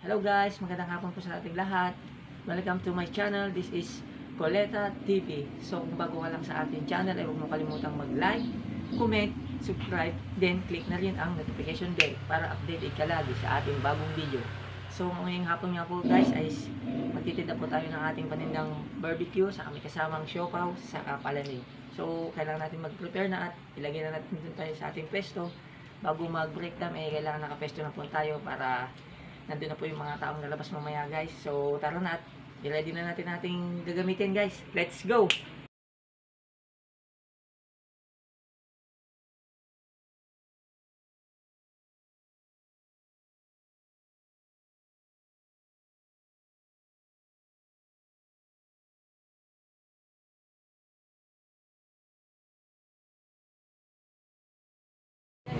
Hello guys, magandang hapon po sa ating lahat. Welcome to my channel. This is Coleta TV. So kung bago ka lang sa ating channel, ay huwag mo kalimutang mag-like, comment, subscribe, then click na rin ang notification bell para updated ka lagi sa ating bagong video. So ngayong hapon nga po guys ay magtitinda po tayo ng ating panindang barbecue sa aming kasamang siopaw sa Palamig. So kailangan natin mag-prepare na at ilagay na natin dun tayo sa ating pesto. Bago mag-break time ay kailangan nakapesto na po tayo para nandun na po yung mga taong lalabas mamaya guys. So tara na at i-ready na natin ating gagamitin guys. Let's go!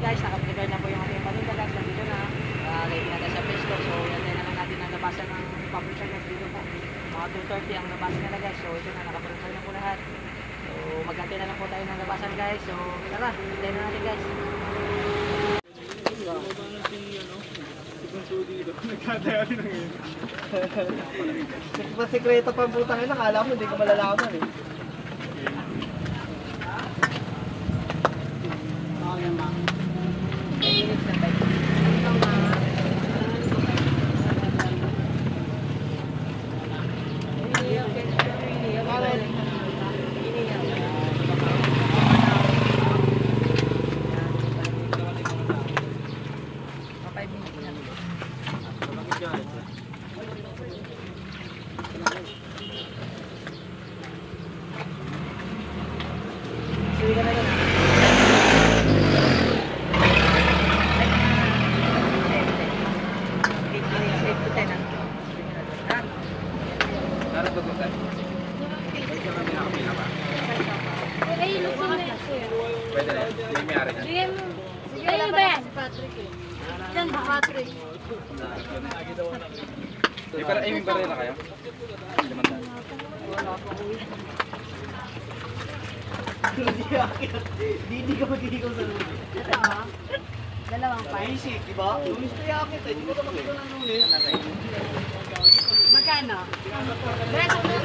Guys, naka-prepare na po yung ating paninda guys. Nandito na. Ready na tayo sa pesto. So, yan na lang natin ang labasan ng paprika guys dito po. Mga 2:30 ang labasan nila guys. So, ito na. Naka-prepare na po lahat. So, mag-antay na lang po tayo ng labasan guys. So, tara. Antay na natin guys. Sikreto pa ang putang ina. Kala mo hindi ko malalaman eh. Pwede na. Hindi may ari na. Sige ba yan? Patrick eh. Yan ba Patrick? May baril na kayo? Limandaan. Hindi ka magkikikaw sa lunes. Ito ha? Dalawang pa. Basic, di ba? Lunes na yakit eh. Hindi ko na makikita ng lunes. Magkano? Beso mo.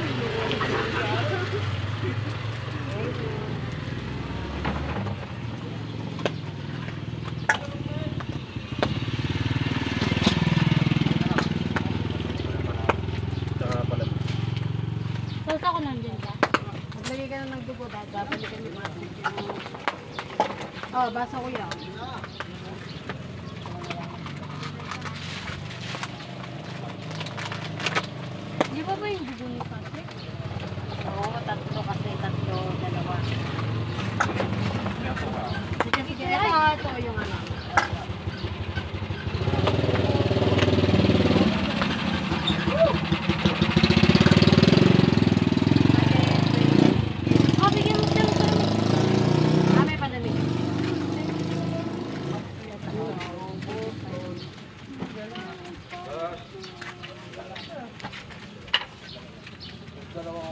Salta ko nandiyan ka. Maglagay ka na ng dugo dahil babalikan yung mga basa ko yan. Di ba yung dugo ni Patrick? Oo, tatlo kasi, dalawa. Sige, ito yung ano.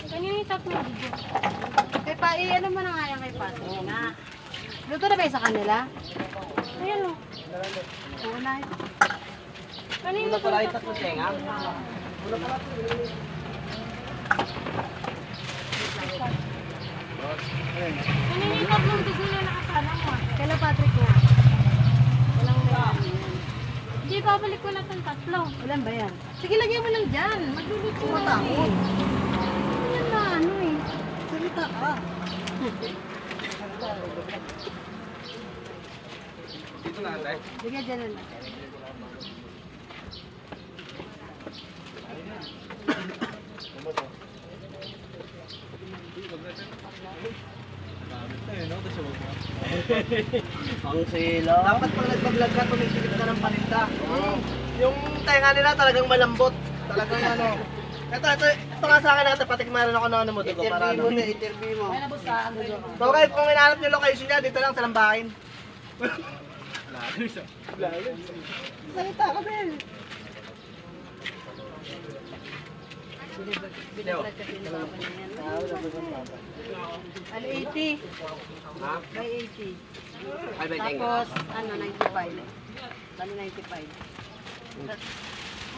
Kanina yung tatlo video. Kay pa, ano mo na nga yan kay Patrick nga. Luto na ba yung sa kanila? Ayan o. Oo na yun. Kanina Una pala yung tatlo tenga. Una pala kanina yung tatlong dugo na nakasama mo. Kaila Patrick nga. Walang may hindi, babalik ko na itong tatlo. Ilan ba yan? Sige, lagyan mo lang dyan. Magluluto na. matakot. Yan na ano eh. Salita ka. Dito na antay. Sige, dyan na lang. Ang sila. Dapat pag nagpag-vlog ka, tumitigit ka ng paninda. Yung tenga nila talagang malambot. Talagang ano. Ito nga sa akin natin, patikmanan ako na ano mo. Interview mo na, interview mo. Ay, nabos ka. So guys, kung hinahanap nyo location niya, dito lang sa Lambahin. Salita ka, Bel. Ano, 80? Ha? By 80. Ay, may tenga. Tapos, ano, 95. Bali 95.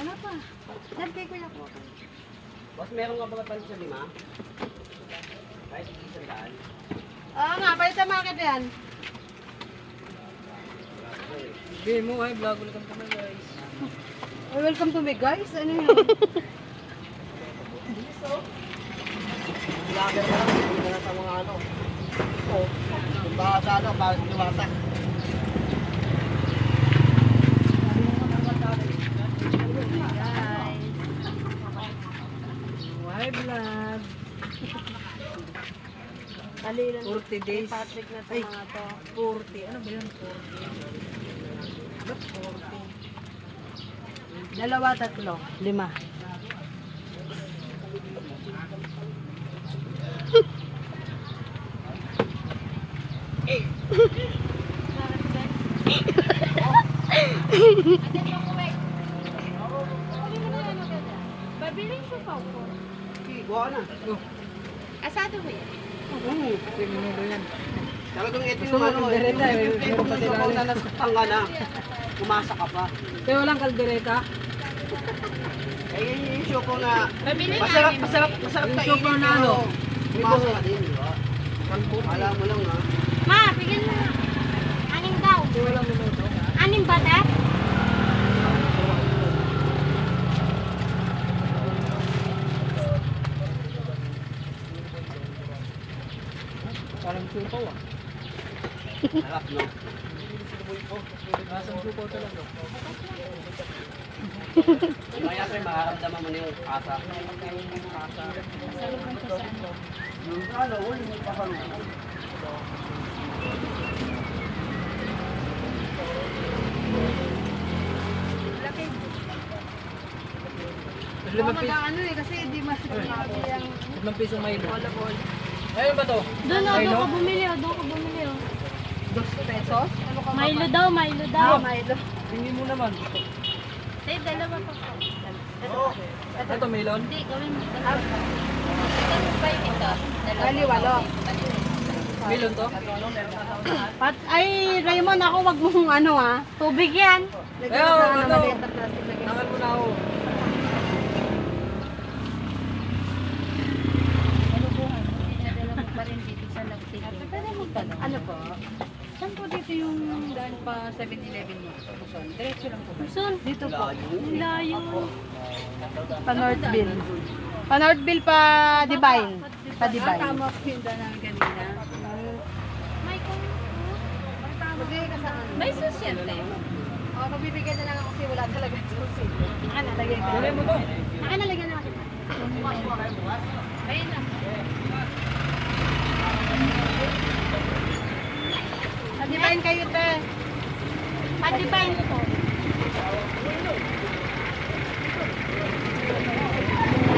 Ano pa? Yan kay Kuya ko. Boss, meron ka ba palit sa 5? Kahit isang daan. Oo nga, palit sa market yan. Game mo ay vlog ulit kami guys. Oh, welcome to me guys. Ano yun? Vlogger na lang, hindi na sa mga ano. Oh, kung baka sa ano, para sa diwata. Guys. Why vlog? Kalilan 40 days. Patrick na sa Ay. mga to. 40. Ano ba yan? 40. Ba't 40? 2, 3, 5. Babiling siya pa ako. Buha na. Asado ba yan? Oo. Minuto yan. Talagang ito Gusto yung mo ano, kaldereta, ito yung meron pa sila kung rin. nanasutang ka na, umasa ka pa. Kaya walang kaldereta? Eh, yun yung syuko na, Babiling masarap namin. kainin, Yung syuko na ano? umasa ka din, di ba? Alam mo lang ha. Ma, bigyan mo. Anim daw. Kaya walang minuto. Anim ba, te? Parang supaw ah. Harap, no? Nasang supaw talaga. Kaya sir, makaramdaman mo na yung asa. Yung ano, yung pasalubong. Limang piso. Ano eh, kasi hindi masarap yung... 5 pisong Milo. Ayun ba to? Doon o, Milo? doon ka bumili o, doon ka bumili o. 2 pesos? Ano ka Milo daw, Milo daw. Milo. Tingin mo naman. Tay, dalawa pa po. Ito melon? Hindi, gawin mo. Dalawa. Ali, walo. Melon to? Ay, Raymond, ako wag mong ano ah. Tubig yan. Ayaw, ano? Tangan mo na ako. Ano po? Saan po dito yung daan pa 7-Eleven mo? Luzon? Diretso lang po ba? Sun, dito po. Layo. Pa Northville. Pa Northville pa Divine. Pa Divine. Tama po yung daan namin kanina. May kung... Magbigay ka sa ano? May susyente. O, magbibigay na lang ako kasi wala talaga susi. Akan na, lagyan ko. Dali mo to. Akan na, lagyan na natin. Ayun na. Sa Divine kayo, te. Padibayin ko po.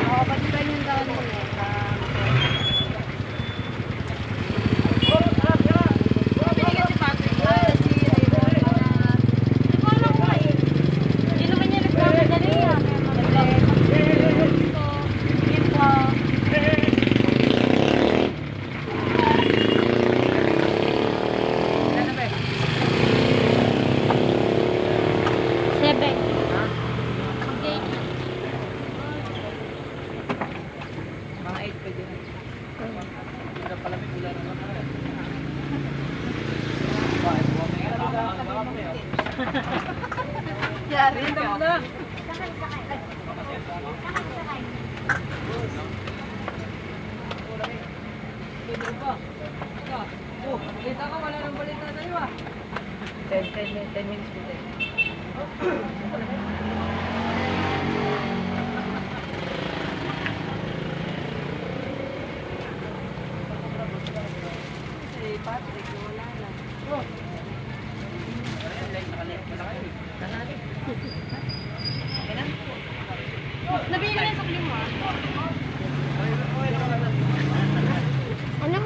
O, pa Divine yung daan mo. Bumili ka si Patrick. Si Raymond. Hindi ko alam ko eh. Hindi naman niya nagkamadali ah. Seven. Okay. Mga 8 pwede na. Hindi pala may gula naman na rin. Yari Rinda ka. mo na. Sakay, sakay. Sakay, sakay. Pwede ba? Oh, balita ka, wala nang balita sa'yo ah. 10 minutes po tayo. Si Patrick, wala na. Oh. Nabili na sa klima. Ano?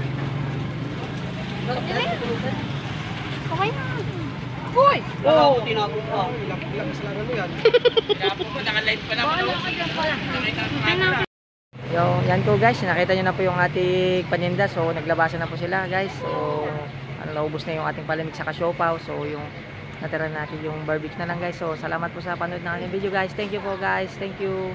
Okay na. Uy! Oo, tinapon pa. Ilang kasalanan mo yan. Ano? Yo, yan po guys, nakita nyo na po yung ating paninda. So, naglabasan na po sila guys. So, naubos na yung ating palamig sa kasiopaw. So, yung natira natin yung barbecue na lang guys. So salamat po sa panood ng aking video guys. Thank you po guys. Thank you.